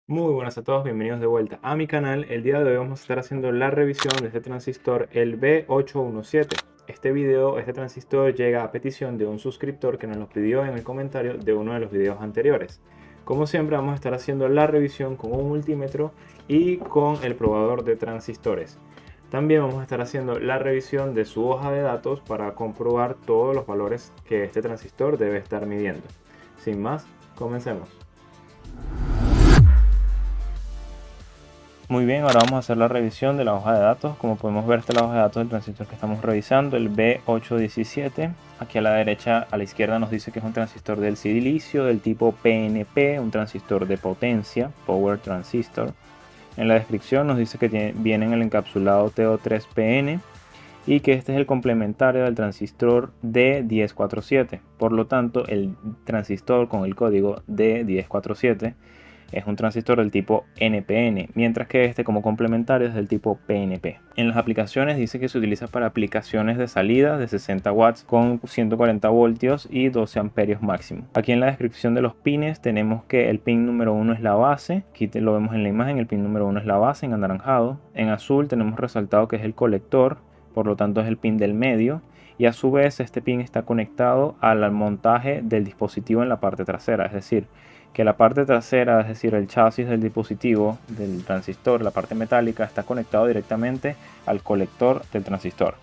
Muy buenas a todos, bienvenidos de vuelta a mi canal. El día de hoy vamos a estar haciendo la revisión de este transistor, el B817. Este transistor llega a petición de un suscriptor que nos lo pidió en el comentario de uno de los videos anteriores. Como siempre vamos a estar haciendo la revisión con un multímetro y con el probador de transistores. También vamos a estar haciendo la revisión de su hoja de datos para comprobar todos los valores que este transistor debe estar midiendo. Sin más, comencemos. Muy bien, ahora vamos a hacer la revisión de la hoja de datos. Como podemos ver, esta es la hoja de datos del transistor que estamos revisando, el B817. Aquí a la derecha, a la izquierda nos dice que es un transistor del silicio del tipo PNP, un transistor de potencia, Power Transistor. En la descripción nos dice que viene en el encapsulado TO3PN y que este es el complementario del transistor D1047. Por lo tanto, el transistor con el código D1047 es un transistor del tipo NPN, mientras que este como complementario es del tipo PNP. En las aplicaciones dice que se utiliza para aplicaciones de salida de 60 watts con 140 voltios y 12 amperios máximo. Aquí en la descripción de los pines tenemos que el pin número 1 es la base, aquí lo vemos en la imagen, el pin número 1 es la base en anaranjado. En azul tenemos resaltado que es el colector, por lo tanto es el pin del medio. Y a su vez este pin está conectado al montaje del dispositivo en la parte trasera, es decir, que la parte trasera, es decir, el chasis del dispositivo, del transistor, la parte metálica, está conectado directamente al colector del transistor.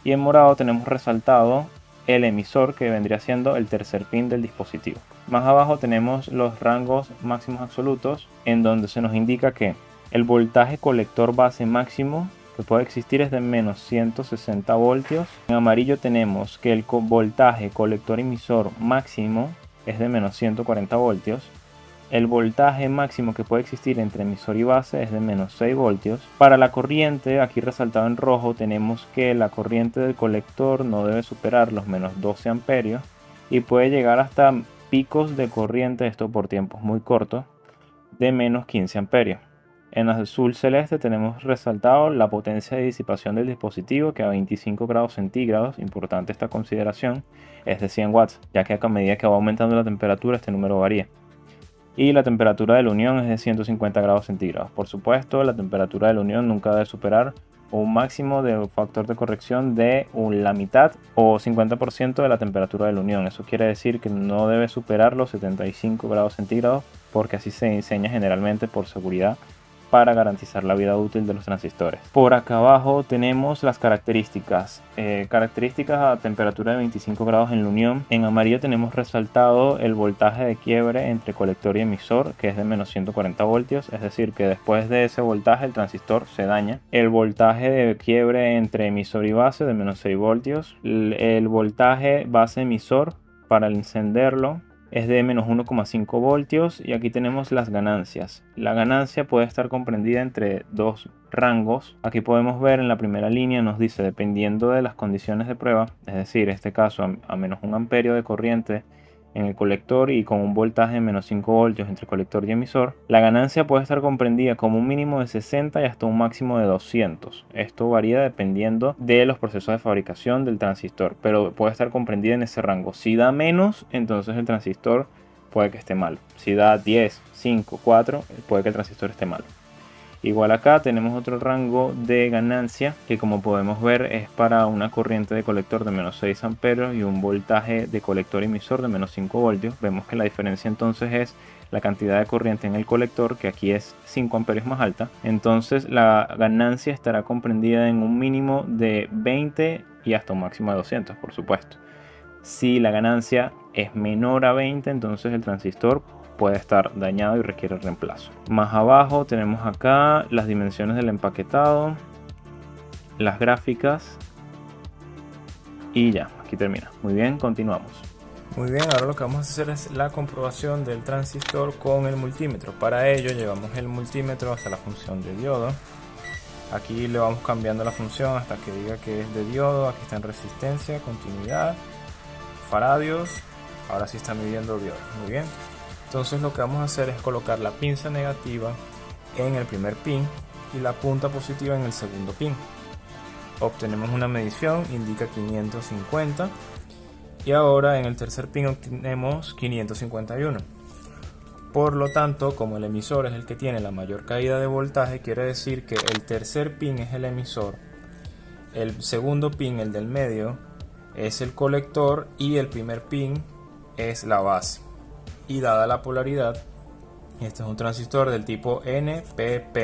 Y en morado tenemos resaltado el emisor, que vendría siendo el tercer pin del dispositivo. Más abajo tenemos los rangos máximos absolutos, en donde se nos indica que el voltaje colector base máximo que puede existir es de menos 160 voltios. En amarillo tenemos que el voltaje colector emisor máximo es de menos 140 voltios. El voltaje máximo que puede existir entre emisor y base es de menos 6 voltios. Para la corriente, aquí resaltado en rojo, tenemos que la corriente del colector no debe superar los menos 12 amperios y puede llegar hasta picos de corriente, esto por tiempos muy cortos, de menos 15 amperios. En azul celeste tenemos resaltado la potencia de disipación del dispositivo, que a 25 grados centígrados, importante esta consideración, es de 100 watts, ya que a medida que va aumentando la temperatura este número varía. Y la temperatura de la unión es de 150 grados centígrados. Por supuesto, la temperatura de la unión nunca debe superar un máximo de un factor de corrección de la mitad o 50% de la temperatura de la unión. Eso quiere decir que no debe superar los 75 grados centígrados, porque así se diseña generalmente por seguridad para garantizar la vida útil de los transistores. Por acá abajo tenemos las características. Características a temperatura de 25 grados en la unión. En amarillo tenemos resaltado el voltaje de quiebre entre colector y emisor, que es de menos 140 voltios, es decir, que después de ese voltaje el transistor se daña. El voltaje de quiebre entre emisor y base de menos 6 voltios. El voltaje base emisor para encenderlo es de menos 1,5 voltios. Y aquí tenemos las ganancias. La ganancia puede estar comprendida entre dos rangos. Aquí podemos ver en la primera línea nos dice, dependiendo de las condiciones de prueba, es decir, en este caso a menos 1 amperio de corriente en el colector y con un voltaje de menos 5 voltios entre colector y emisor, la ganancia puede estar comprendida como un mínimo de 60 y hasta un máximo de 200. Esto varía dependiendo de los procesos de fabricación del transistor, pero puede estar comprendida en ese rango. Si da menos, entonces el transistor puede que esté malo. Si da 10, 5, 4, puede que el transistor esté malo. Igual acá tenemos otro rango de ganancia que, como podemos ver, es para una corriente de colector de menos 6 amperios y un voltaje de colector emisor de menos 5 voltios. Vemos que la diferencia entonces es la cantidad de corriente en el colector, que aquí es 5 amperios más alta. Entonces la ganancia estará comprendida en un mínimo de 20 y hasta un máximo de 200, por supuesto. Si la ganancia es menor a 20, entonces el transistor puede estar dañado y requiere reemplazo. Más abajo tenemos acá las dimensiones del empaquetado, las gráficas y ya, aquí termina. Muy bien, continuamos. Muy bien, ahora lo que vamos a hacer es la comprobación del transistor con el multímetro. Para ello llevamos el multímetro hasta la función de diodo. Aquí le vamos cambiando la función hasta que diga que es de diodo. Aquí está en resistencia, continuidad, faradios. Ahora sí está midiendo diodo. Muy bien. Entonces lo que vamos a hacer es colocar la pinza negativa en el primer pin y la punta positiva en el segundo pin. Obtenemos una medición, indica 550, y ahora en el tercer pin obtenemos 551. Por lo tanto, como el emisor es el que tiene la mayor caída de voltaje, quiere decir que el tercer pin es el emisor, el segundo pin, el del medio, es el colector y el primer pin es la base. Y dada la polaridad, este es un transistor del tipo NPP,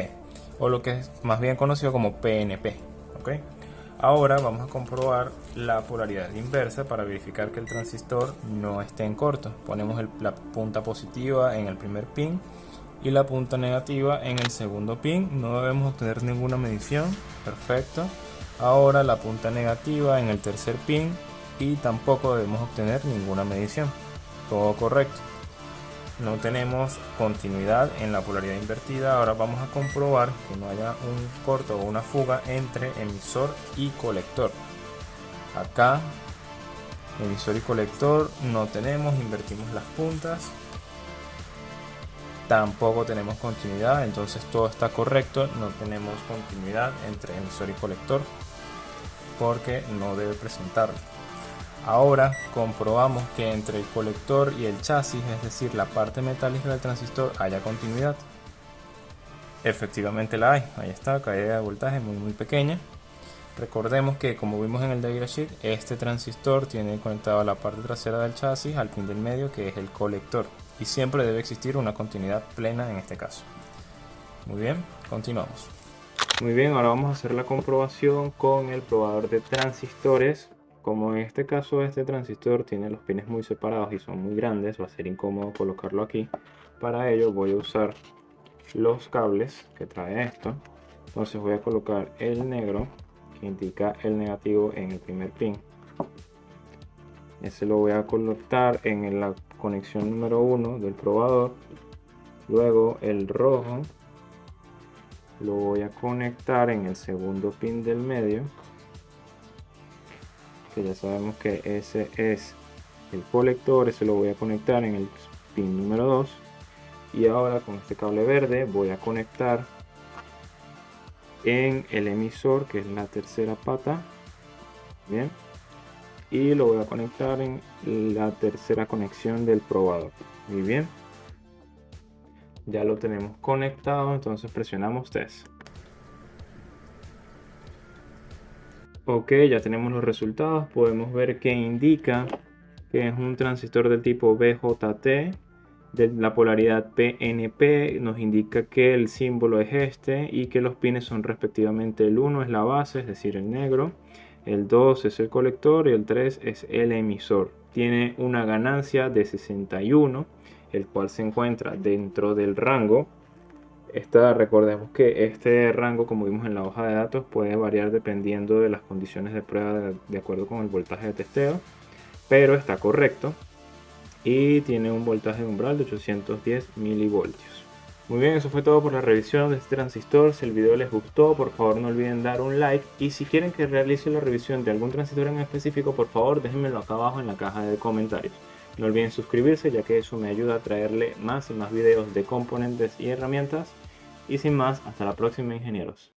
o lo que es más bien conocido como PNP. ¿Okay? Ahora vamos a comprobar la polaridad inversa para verificar que el transistor no esté en corto. Ponemos la punta positiva en el primer pin y la punta negativa en el segundo pin. No debemos obtener ninguna medición. Perfecto. Ahora la punta negativa en el tercer pin y tampoco debemos obtener ninguna medición. Todo correcto. No tenemos continuidad en la polaridad invertida. Ahora vamos a comprobar que no haya un corto o una fuga entre emisor y colector. Acá emisor y colector no tenemos, invertimos las puntas, tampoco tenemos continuidad, entonces todo está correcto. No tenemos continuidad entre emisor y colector porque no debe presentarlo. Ahora comprobamos que entre el colector y el chasis, es decir, la parte metálica del transistor, haya continuidad. Efectivamente la hay, ahí está, caída de voltaje muy pequeña. Recordemos que, como vimos en el datasheet, este transistor tiene conectado la parte trasera del chasis al pin del medio, que es el colector, y siempre debe existir una continuidad plena en este caso. Muy bien, continuamos. Muy bien, ahora vamos a hacer la comprobación con el probador de transistores. Como en este caso este transistor tiene los pines muy separados y son muy grandes, va a ser incómodo colocarlo aquí. Para ello voy a usar los cables que trae esto. Entonces voy a colocar el negro que indica el negativo en el primer pin. Ese lo voy a colocar en la conexión número 1 del probador. Luego el rojo lo voy a conectar en el segundo pin del medio, que ya sabemos que ese es el colector. Ese lo voy a conectar en el pin número 2. Y ahora con este cable verde voy a conectar en el emisor, que es la tercera pata. Bien, y lo voy a conectar en la tercera conexión del probador. Muy bien, ya lo tenemos conectado, entonces presionamos test. Ok, ya tenemos los resultados. Podemos ver que indica que es un transistor del tipo BJT de la polaridad PNP. Nos indica que el símbolo es este y que los pines son respectivamente: el 1 es la base, es decir, el negro, el 2 es el colector y el 3 es el emisor. Tiene una ganancia de 61, el cual se encuentra dentro del rango. Recordemos que este rango, como vimos en la hoja de datos, puede variar dependiendo de las condiciones de prueba de acuerdo con el voltaje de testeo, pero está correcto y tiene un voltaje umbral de 810 milivoltios. Muy bien, eso fue todo por la revisión de este transistor. Si el video les gustó, por favor no olviden dar un like, y si quieren que realice la revisión de algún transistor en específico, por favor déjenmelo acá abajo en la caja de comentarios. No olviden suscribirse, ya que eso me ayuda a traerle más y más videos de componentes y herramientas. Y sin más, hasta la próxima, ingenieros.